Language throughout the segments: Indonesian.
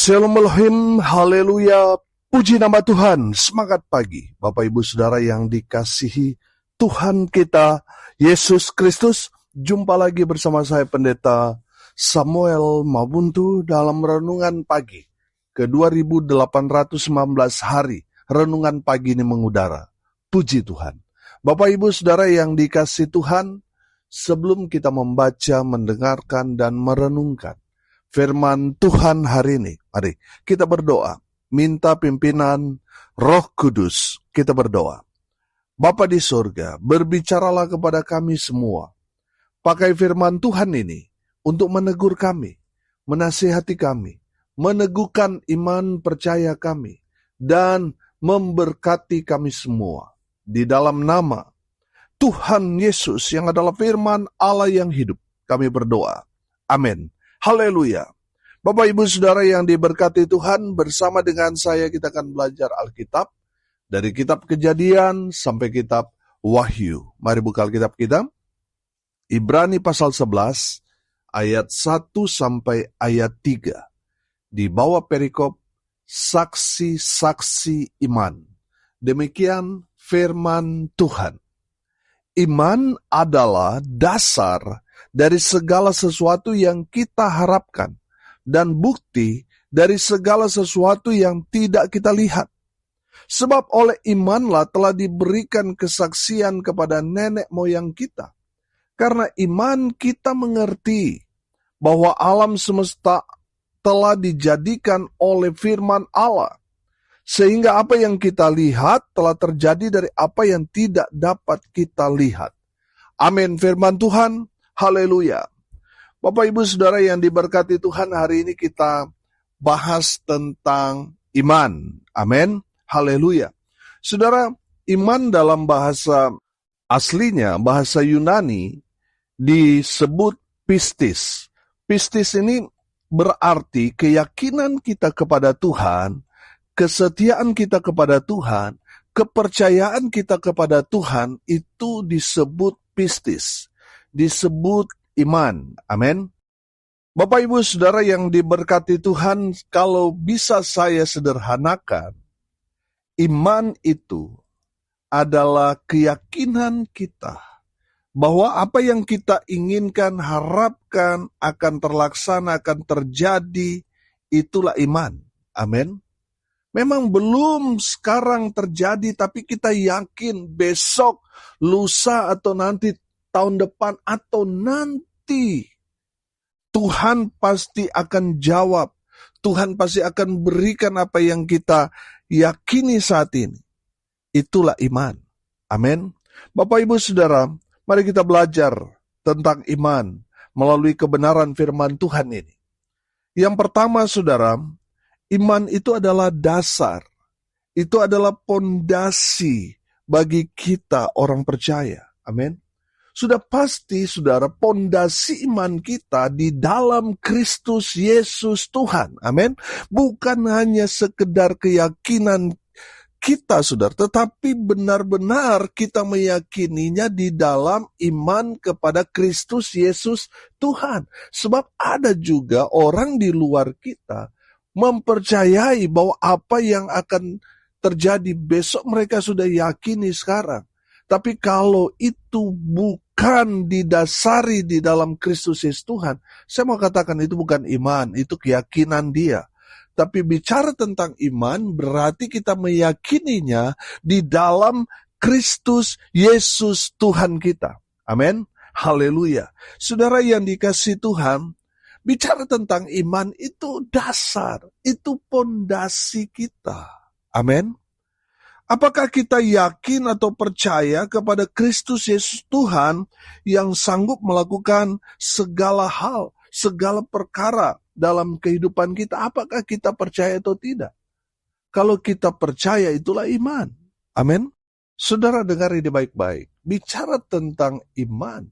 Shalom Elohim, haleluya, puji nama Tuhan, semangat pagi. Bapak Ibu Saudara yang dikasihi Tuhan kita, Yesus Kristus. Jumpa lagi bersama saya Pendeta Samuel Mabuntu dalam Renungan Pagi ke 2819 hari. Renungan pagi ini mengudara, puji Tuhan. Bapak Ibu Saudara yang dikasihi Tuhan, sebelum kita membaca, mendengarkan, dan merenungkan firman Tuhan hari ini, mari kita berdoa, minta pimpinan Roh Kudus. Kita berdoa. Bapa di surga, berbicaralah kepada kami semua. Pakai firman Tuhan ini untuk menegur kami, menasihati kami, meneguhkan iman percaya kami, dan memberkati kami semua. Di dalam nama Tuhan Yesus yang adalah firman Allah yang hidup, kami berdoa. Amin. Haleluya. Bapak Ibu Saudara yang diberkati Tuhan, bersama dengan saya kita akan belajar Alkitab dari kitab Kejadian sampai kitab Wahyu. Mari buka Alkitab kita. Ibrani pasal 11 ayat 1 sampai ayat 3. Di bawah perikop saksi-saksi iman. Demikian firman Tuhan. Iman adalah dasar dari segala sesuatu yang kita harapkan dan bukti dari segala sesuatu yang tidak kita lihat. Sebab oleh imanlah telah diberikan kesaksian kepada nenek moyang kita. Karena iman kita mengerti bahwa alam semesta telah dijadikan oleh firman Allah. Sehingga apa yang kita lihat telah terjadi dari apa yang tidak dapat kita lihat. Amin, firman Tuhan. Haleluya. Bapak Ibu Saudara yang diberkati Tuhan, hari ini kita bahas tentang iman. Amin. Haleluya. Saudara, iman dalam bahasa aslinya, bahasa Yunani, disebut pistis. Pistis ini berarti keyakinan kita kepada Tuhan, kesetiaan kita kepada Tuhan, kepercayaan kita kepada Tuhan, itu disebut pistis. Disebut iman. Amin. Bapak Ibu Saudara yang diberkati Tuhan, kalau bisa saya sederhanakan, iman itu adalah keyakinan kita bahwa apa yang kita inginkan, harapkan akan terlaksana, akan terjadi, itulah iman. Amin. Memang belum sekarang terjadi, tapi kita yakin besok, lusa, atau nanti tahun depan, atau nanti Tuhan pasti akan jawab. Tuhan pasti akan berikan apa yang kita yakini saat ini. Itulah iman. Amin. Bapak Ibu Saudara, mari kita belajar tentang iman melalui kebenaran firman Tuhan ini. Yang pertama, Saudara, iman itu adalah dasar. Itu adalah pondasi bagi kita orang percaya. Amin. Sudah pasti, Saudara, pondasi iman kita di dalam Kristus Yesus Tuhan. Amin. Bukan hanya sekedar keyakinan kita, Saudara, tetapi benar-benar kita meyakininya di dalam iman kepada Kristus Yesus Tuhan. Sebab ada juga orang di luar kita mempercayai bahwa apa yang akan terjadi besok mereka sudah yakini sekarang. Tapi kalau itu bukan didasari di dalam Kristus Yesus Tuhan, saya mau katakan itu bukan iman, itu keyakinan dia. Tapi bicara tentang iman berarti kita meyakininya di dalam Kristus Yesus Tuhan kita. Amin. Haleluya. Saudara yang dikasihi Tuhan, bicara tentang iman itu dasar, itu pondasi kita. Amin. Apakah kita yakin atau percaya kepada Kristus Yesus Tuhan yang sanggup melakukan segala hal, segala perkara dalam kehidupan kita? Apakah kita percaya atau tidak? Kalau kita percaya, itulah iman. Amin. Saudara dengar ini baik-baik. Bicara tentang iman,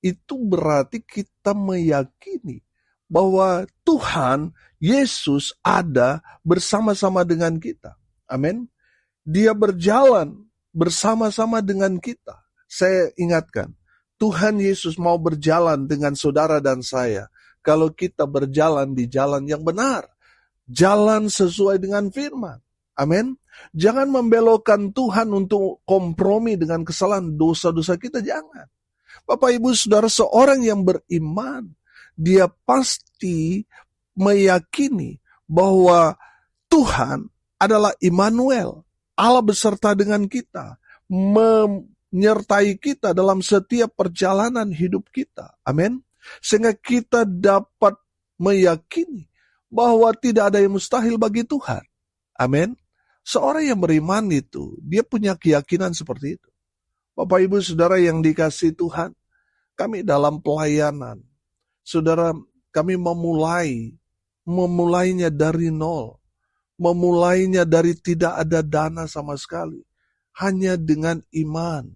itu berarti kita meyakini bahwa Tuhan Yesus ada bersama-sama dengan kita. Amin. Dia berjalan bersama-sama dengan kita. Saya ingatkan, Tuhan Yesus mau berjalan dengan saudara dan saya. Kalau kita berjalan di jalan yang benar. jalan sesuai dengan firman. Amin. Jangan membelokkan Tuhan untuk kompromi dengan kesalahan dosa-dosa kita, jangan. Bapak Ibu Saudara, seorang yang beriman, dia pasti meyakini bahwa Tuhan adalah Immanuel, Allah beserta dengan kita, menyertai kita dalam setiap perjalanan hidup kita. Amin. Sehingga kita dapat meyakini bahwa tidak ada yang mustahil bagi Tuhan. Amin. Seorang yang beriman itu, dia punya keyakinan seperti itu. Bapak Ibu Saudara yang dikasihi Tuhan, kami dalam pelayanan, Saudara, kami memulainya dari nol. Memulainya dari tidak ada dana sama sekali. Hanya dengan iman.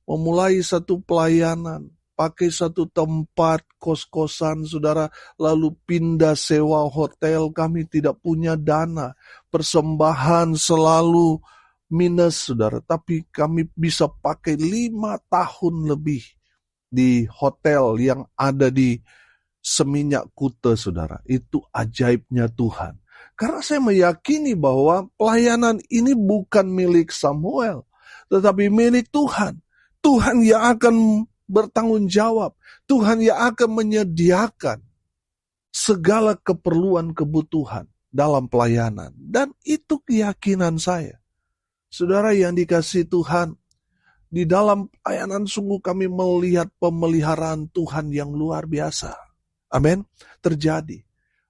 Memulai satu pelayanan, pakai satu tempat kos-kosan, Saudara, lalu pindah sewa hotel, kami tidak punya dana. Persembahan selalu minus, Saudara, tapi kami bisa pakai 5 tahun lebih di hotel yang ada di Seminyak Kuta, Saudara. Itu ajaibnya Tuhan. Karena saya meyakini bahwa pelayanan ini bukan milik Samuel, tetapi milik Tuhan. Tuhan yang akan bertanggung jawab. Tuhan yang akan menyediakan segala keperluan kebutuhan dalam pelayanan. Dan itu keyakinan saya. Saudara yang dikasihi Tuhan, di dalam pelayanan sungguh kami melihat pemeliharaan Tuhan yang luar biasa. Amin. Terjadi.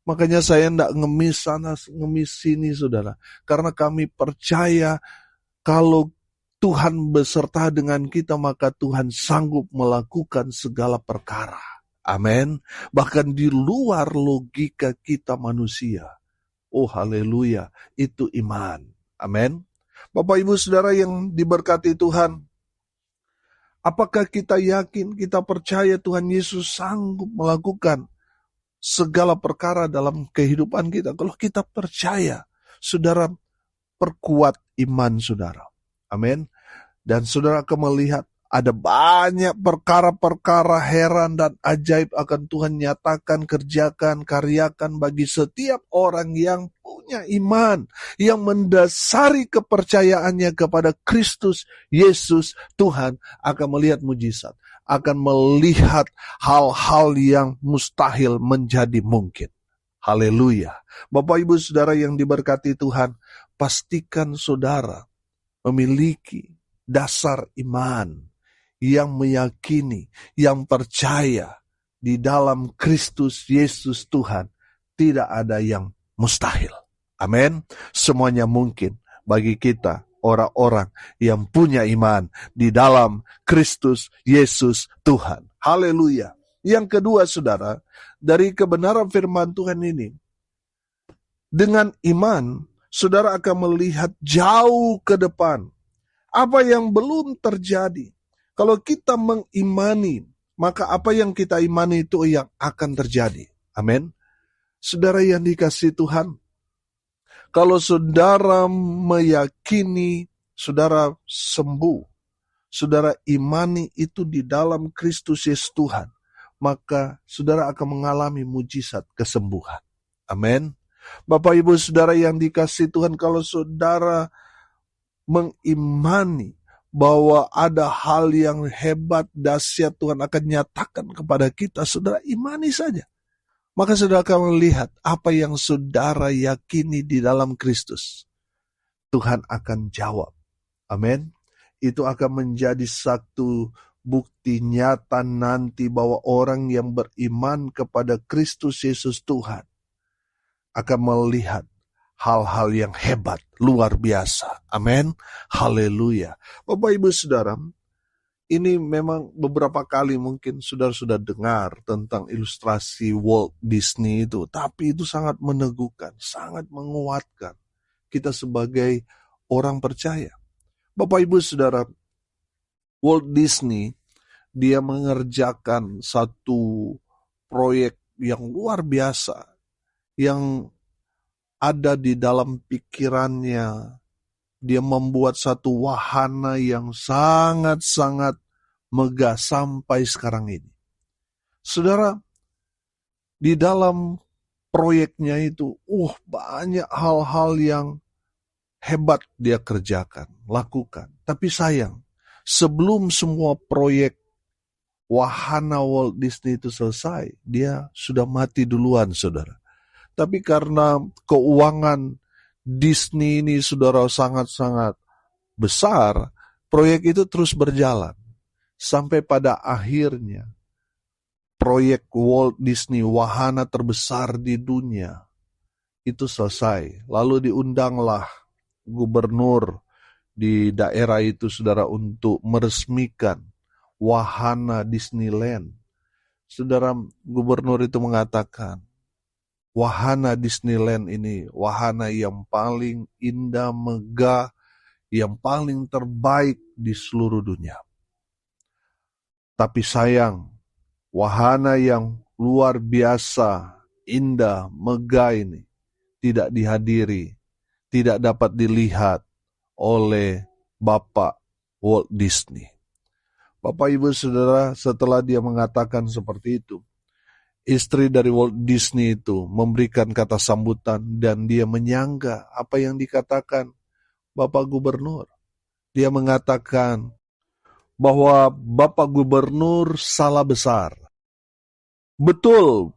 Makanya saya tidak ngemis sana, ngemis sini, Saudara. Karena kami percaya kalau Tuhan beserta dengan kita, maka Tuhan sanggup melakukan segala perkara. Amin. Bahkan di luar logika kita manusia. Oh haleluya, itu iman. Amin. Bapak Ibu Saudara yang diberkati Tuhan, apakah kita yakin, kita percaya Tuhan Yesus sanggup melakukan segala perkara dalam kehidupan kita? Kalau kita percaya, Saudara, perkuat iman Saudara. Amin. Dan Saudara akan melihat ada banyak perkara-perkara heran dan ajaib akan Tuhan nyatakan, kerjakan, karyakan bagi setiap orang yang punya iman, yang mendasari kepercayaannya kepada Kristus Yesus Tuhan, akan melihat mujizat, akan melihat hal-hal yang mustahil menjadi mungkin. Haleluya. Bapak Ibu Saudara yang diberkati Tuhan, pastikan Saudara memiliki dasar iman yang meyakini, yang percaya di dalam Kristus Yesus Tuhan, tidak ada yang mustahil. Amin. Semuanya mungkin bagi kita, orang-orang yang punya iman di dalam Kristus Yesus Tuhan. Haleluya. Yang kedua, Saudara, dari kebenaran firman Tuhan ini, dengan iman, Saudara akan melihat jauh ke depan. Apa yang belum terjadi. Kalau kita mengimani, maka apa yang kita imani itu yang akan terjadi. Amin. Saudara yang dikasihi Tuhan, kalau saudara meyakini, saudara sembuh, saudara imani itu di dalam Kristus Yesus Tuhan, maka saudara akan mengalami mujizat kesembuhan. Amin. Bapak Ibu Saudara yang dikasihi Tuhan, kalau saudara mengimani bahwa ada hal yang hebat, dahsyat Tuhan akan nyatakan kepada kita, saudara imani saja. Maka saudara akan melihat apa yang saudara yakini di dalam Kristus. Tuhan akan jawab. Amin. Itu akan menjadi satu bukti nyata nanti bahwa orang yang beriman kepada Kristus Yesus Tuhan akan melihat hal-hal yang hebat, luar biasa. Amin. Haleluya. Bapak Ibu Saudara, ini memang beberapa kali mungkin saudara sudah dengar tentang ilustrasi Walt Disney itu. Tapi itu sangat meneguhkan, sangat menguatkan kita sebagai orang percaya. Bapak Ibu Saudara, Walt Disney, dia mengerjakan satu proyek yang luar biasa, yang ada di dalam pikirannya. Dia membuat satu wahana yang sangat-sangat megah sampai sekarang ini. Saudara, di dalam proyeknya itu, banyak hal-hal yang hebat dia kerjakan, lakukan. Tapi sayang, sebelum semua proyek wahana Walt Disney itu selesai, dia sudah mati duluan, saudara. Tapi karena keuangan Disney ini, saudara, sangat-sangat besar, proyek itu terus berjalan. Sampai pada akhirnya, proyek Walt Disney, wahana terbesar di dunia, itu selesai. Lalu diundanglah gubernur di daerah itu, saudara, untuk meresmikan wahana Disneyland. Saudara, gubernur itu mengatakan, wahana Disneyland ini wahana yang paling indah, megah, yang paling terbaik di seluruh dunia. Tapi sayang, wahana yang luar biasa, indah, megah ini tidak dihadiri, tidak dapat dilihat oleh Bapak Walt Disney. Bapak, Ibu, Saudara, setelah dia mengatakan seperti itu, istri dari Walt Disney itu memberikan kata sambutan dan dia menyangga apa yang dikatakan Bapak Gubernur. Dia mengatakan bahwa Bapak Gubernur salah besar. Betul,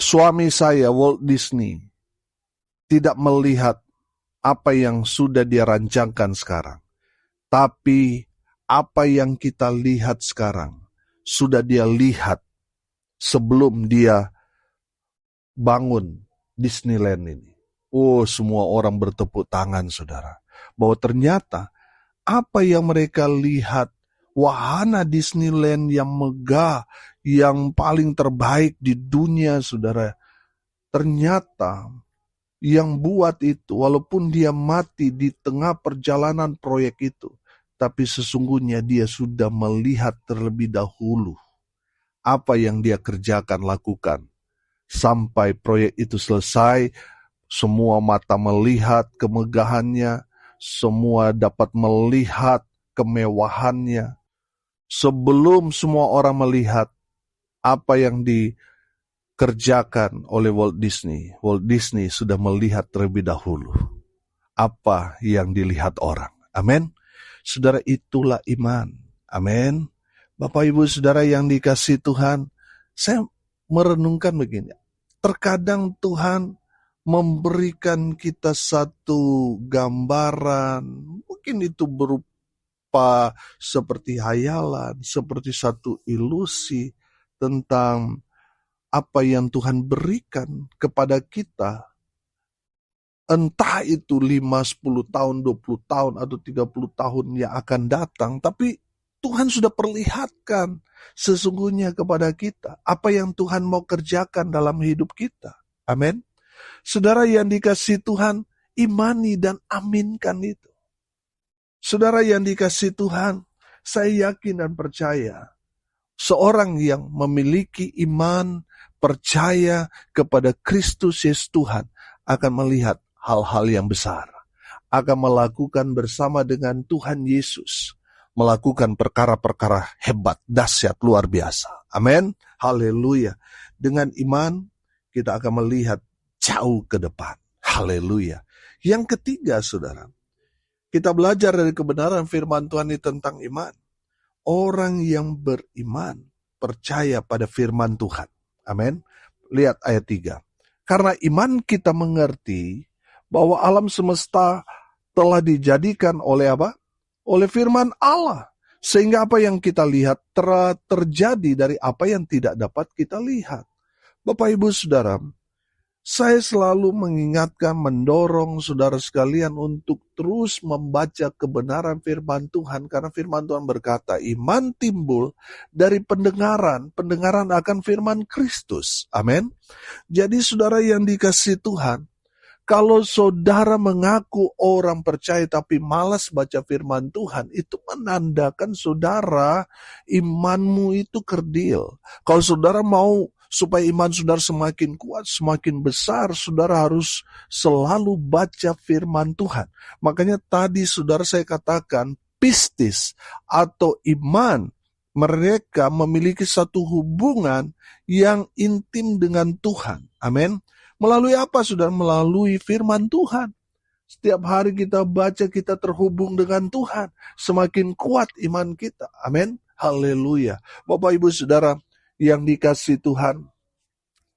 suami saya Walt Disney tidak melihat apa yang sudah dia rancangkan sekarang. Tapi apa yang kita lihat sekarang sudah dia lihat sebelum dia bangun Disneyland ini. Semua orang bertepuk tangan, saudara. Bahwa ternyata apa yang mereka lihat, wahana Disneyland yang megah, yang paling terbaik di dunia, saudara. Ternyata yang buat itu, walaupun dia mati di tengah perjalanan proyek itu, tapi sesungguhnya dia sudah melihat terlebih dahulu apa yang dia kerjakan, lakukan. Sampai proyek itu selesai, semua mata melihat kemegahannya, semua dapat melihat kemewahannya. Sebelum semua orang melihat apa yang dikerjakan oleh Walt Disney sudah melihat terlebih dahulu apa yang dilihat orang. Amin. Saudara, itulah iman. Amin. Bapak, Ibu, Saudara yang dikasihi Tuhan, saya merenungkan begini. Terkadang Tuhan memberikan kita satu gambaran, mungkin itu berupa seperti hayalan, seperti satu ilusi tentang apa yang Tuhan berikan kepada kita. Entah itu 5, 10 tahun, 20 tahun, atau 30 tahun yang akan datang, tapi Tuhan sudah perlihatkan sesungguhnya kepada kita apa yang Tuhan mau kerjakan dalam hidup kita. Amin. Saudara yang dikasihi Tuhan, imani dan aminkan itu. Saudara yang dikasihi Tuhan, saya yakin dan percaya, seorang yang memiliki iman, percaya kepada Kristus Yesus Tuhan, akan melihat hal-hal yang besar. Akan melakukan bersama dengan Tuhan Yesus, melakukan perkara-perkara hebat, dahsyat, luar biasa. Amin. Haleluya. Dengan iman, kita akan melihat jauh ke depan. Haleluya. Yang ketiga, saudara, kita belajar dari kebenaran firman Tuhan ini tentang iman. Orang yang beriman percaya pada firman Tuhan. Amin. Lihat ayat 3. Karena iman kita mengerti bahwa alam semesta telah dijadikan oleh apa? Oleh firman Allah. Sehingga apa yang kita lihat terjadi dari apa yang tidak dapat kita lihat. Bapak, Ibu, Saudara, saya selalu mengingatkan, mendorong saudara sekalian untuk terus membaca kebenaran firman Tuhan. Karena firman Tuhan berkata, iman timbul dari pendengaran akan firman Kristus. Amin. Jadi saudara yang dikasihi Tuhan, kalau saudara mengaku orang percaya tapi malas baca firman Tuhan, itu menandakan saudara imanmu itu kerdil. Kalau saudara mau supaya iman saudara semakin kuat, semakin besar, saudara harus selalu baca firman Tuhan. Makanya tadi saudara saya katakan, pistis atau iman Mereka memiliki satu hubungan yang intim dengan Tuhan. Amin. Melalui apa, saudara? Melalui firman Tuhan. Setiap hari kita baca, kita terhubung dengan Tuhan. Semakin kuat iman kita. Amin. Haleluya. Bapak, Ibu, Saudara yang dikasihi Tuhan,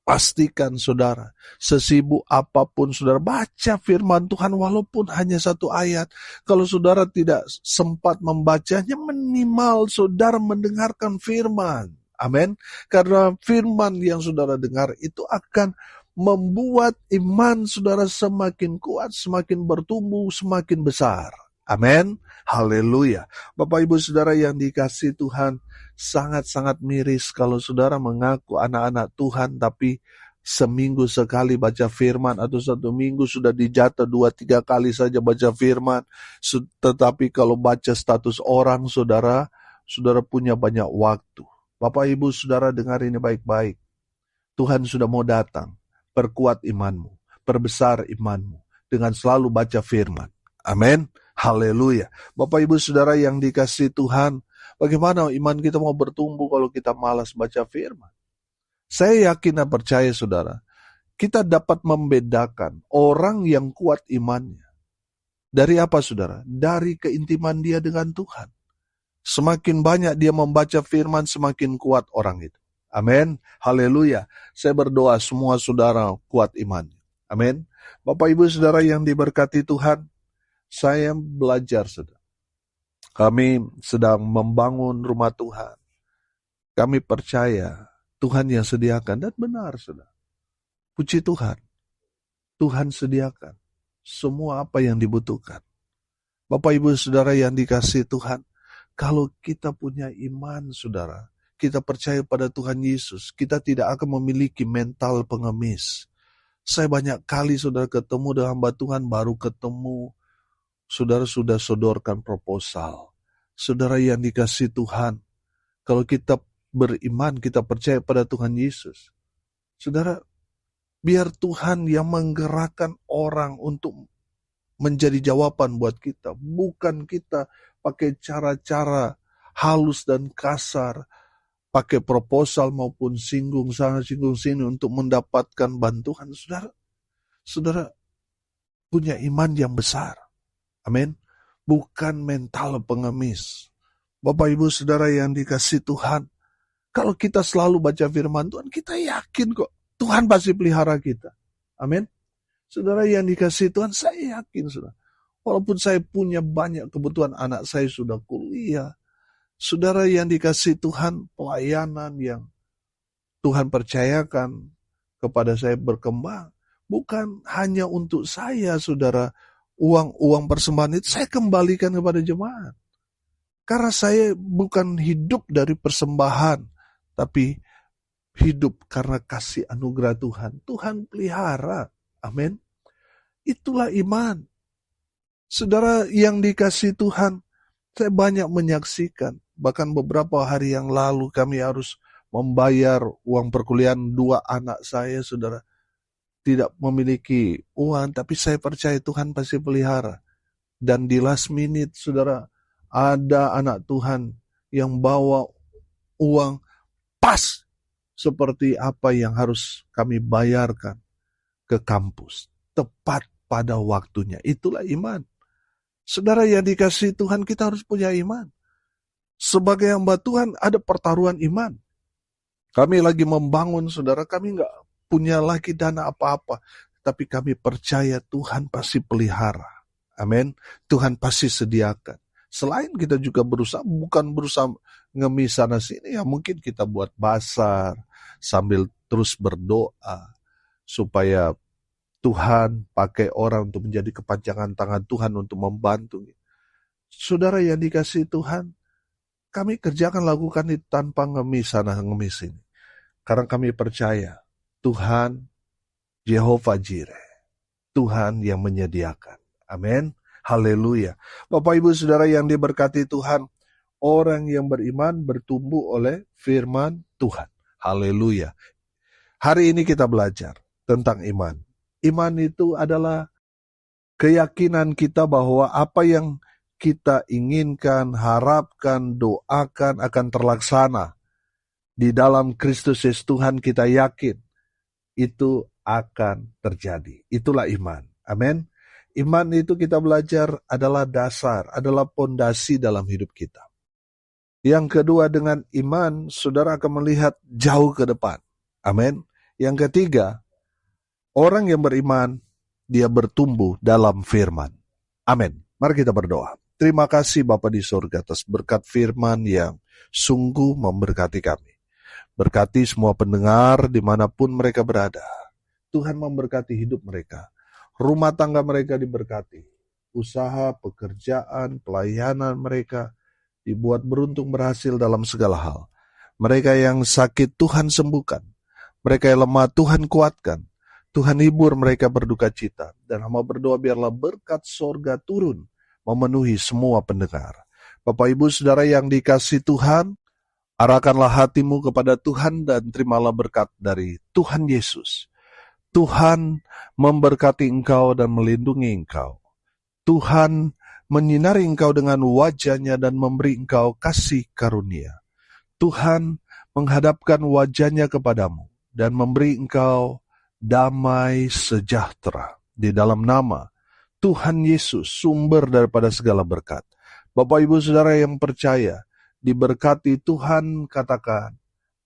pastikan saudara, sesibuk apapun saudara, baca firman Tuhan walaupun hanya satu ayat. Kalau saudara tidak sempat membacanya, minimal saudara mendengarkan firman. Amin. Karena firman yang saudara dengar itu akan membuat iman saudara semakin kuat, semakin bertumbuh, semakin besar. Amin. Haleluya. Bapak, Ibu, Saudara yang dikasihi Tuhan, sangat-sangat miris kalau saudara mengaku anak-anak Tuhan, tapi seminggu sekali baca firman, atau satu minggu sudah dijatuh 2-3 kali saja baca firman. Tetapi kalau baca status orang, saudara punya banyak waktu. Bapak, Ibu, Saudara dengar ini baik-baik. Tuhan sudah mau datang. Perkuat imanmu, perbesar imanmu dengan selalu baca firman. Amin. Haleluya. Bapak, Ibu, Saudara yang dikasihi Tuhan, bagaimana iman kita mau bertumbuh kalau kita malas baca firman? Saya yakin dan percaya, saudara, kita dapat membedakan orang yang kuat imannya. Dari apa, saudara? Dari keintiman dia dengan Tuhan. Semakin banyak dia membaca firman, semakin kuat orang itu. Amin. Haleluya. Saya berdoa semua saudara kuat imannya. Amin. Bapak, Ibu, Saudara yang diberkati Tuhan, saya belajar, saudara. Kami sedang membangun rumah Tuhan. Kami percaya Tuhan yang sediakan, dan benar, saudara. Puji Tuhan. Tuhan sediakan semua apa yang dibutuhkan. Bapak, Ibu, Saudara yang dikasihi Tuhan, kalau kita punya iman, saudara, kita percaya pada Tuhan Yesus, kita tidak akan memiliki mental pengemis. Saya banyak kali, saudara, ketemu dengan hamba Tuhan, baru ketemu, saudara sudah sodorkan proposal. Saudara yang dikasihi Tuhan, kalau kita beriman, kita percaya pada Tuhan Yesus, saudara, biar Tuhan yang menggerakkan orang untuk menjadi jawaban buat kita. Bukan kita pakai cara-cara halus dan kasar, pakai proposal maupun singgung sana, singgung sini untuk mendapatkan bantuan. Saudara punya iman yang besar. Amin. Bukan mental pengemis. Bapak, Ibu, Saudara yang dikasihi Tuhan, kalau kita selalu baca firman Tuhan, kita yakin kok Tuhan pasti pelihara kita. Amin. Saudara yang dikasihi Tuhan, saya yakin, saudara. Walaupun saya punya banyak kebutuhan, anak saya sudah kuliah. Saudara yang dikasihi Tuhan, pelayanan yang Tuhan percayakan kepada saya berkembang. Bukan hanya untuk saya, saudara. Uang persembahan itu saya kembalikan kepada jemaat. Karena saya bukan hidup dari persembahan, tapi hidup karena kasih anugerah Tuhan. Tuhan pelihara. Amin. Itulah iman. Saudara yang dikasihi Tuhan, saya banyak menyaksikan. Bahkan beberapa hari yang lalu kami harus membayar uang perkuliahan 2 anak saya, saudara. Tidak memiliki uang, tapi saya percaya Tuhan pasti pelihara. Dan di last minute, saudara, ada anak Tuhan yang bawa uang pas seperti apa yang harus kami bayarkan ke kampus. Tepat pada waktunya. Itulah iman. Saudara yang dikasihi Tuhan, kita harus punya iman. Sebagai hamba Tuhan, ada pertaruhan iman. Kami lagi membangun, saudara, kami nggak punya lagi dana apa-apa. Tapi kami percaya Tuhan pasti pelihara. Amin. Tuhan pasti sediakan. Selain kita juga berusaha, bukan berusaha ngemis sana sini, ya mungkin kita buat basar sambil terus berdoa supaya Tuhan pakai orang untuk menjadi kepanjangan tangan Tuhan untuk membantu. Saudara yang dikasihi Tuhan, kami kerjakan lakukan itu tanpa ngemis sana ngemis ini. Karena kami percaya Tuhan Jehovah Jireh, Tuhan yang menyediakan. Amin. Haleluya. Bapak, Ibu, Saudara yang diberkati Tuhan, orang yang beriman bertumbuh oleh firman Tuhan. Haleluya. Hari ini kita belajar tentang iman. Iman itu adalah keyakinan kita bahwa apa yang kita inginkan, harapkan, doakan akan terlaksana di dalam Kristus Yesus Tuhan, kita yakin itu akan terjadi. Itulah iman. Amin. Iman itu kita belajar adalah dasar, adalah pondasi dalam hidup kita. Yang kedua, dengan iman, saudara akan melihat jauh ke depan. Amin. Yang ketiga, orang yang beriman, dia bertumbuh dalam firman. Amin. Mari kita berdoa. Terima kasih Bapa di surga atas berkat firman yang sungguh memberkati kami. Berkati semua pendengar dimanapun mereka berada. Tuhan memberkati hidup mereka. Rumah tangga mereka diberkati. Usaha, pekerjaan, pelayanan mereka dibuat beruntung berhasil dalam segala hal. Mereka yang sakit Tuhan sembuhkan. Mereka yang lemah Tuhan kuatkan. Tuhan hibur mereka berduka cita. Dan hamba berdoa biarlah berkat sorga turun memenuhi semua pendengar. Bapak Ibu Saudara yang dikasihi Tuhan, arahkanlah hatimu kepada Tuhan dan terimalah berkat dari Tuhan Yesus. Tuhan memberkati engkau dan melindungi engkau. Tuhan menyinari engkau dengan wajah-Nya dan memberi engkau kasih karunia. Tuhan menghadapkan wajah-Nya kepadamu dan memberi engkau damai sejahtera. Di dalam nama Tuhan Yesus, sumber daripada segala berkat. Bapak Ibu Saudara yang percaya, diberkati Tuhan, katakan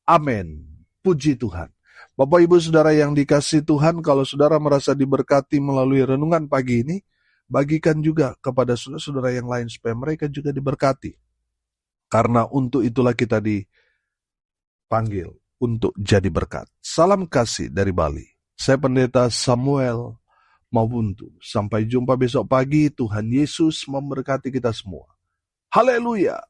amin. Puji Tuhan. Bapak Ibu Saudara yang dikasihi Tuhan, kalau saudara merasa diberkati melalui renungan pagi ini, bagikan juga kepada saudara-saudara yang lain supaya mereka juga diberkati. Karena untuk itulah kita dipanggil untuk jadi berkat. Salam kasih dari Bali. Saya Pendeta Samuel Mawuntu. Sampai jumpa besok pagi. Tuhan Yesus memberkati kita semua. Haleluya.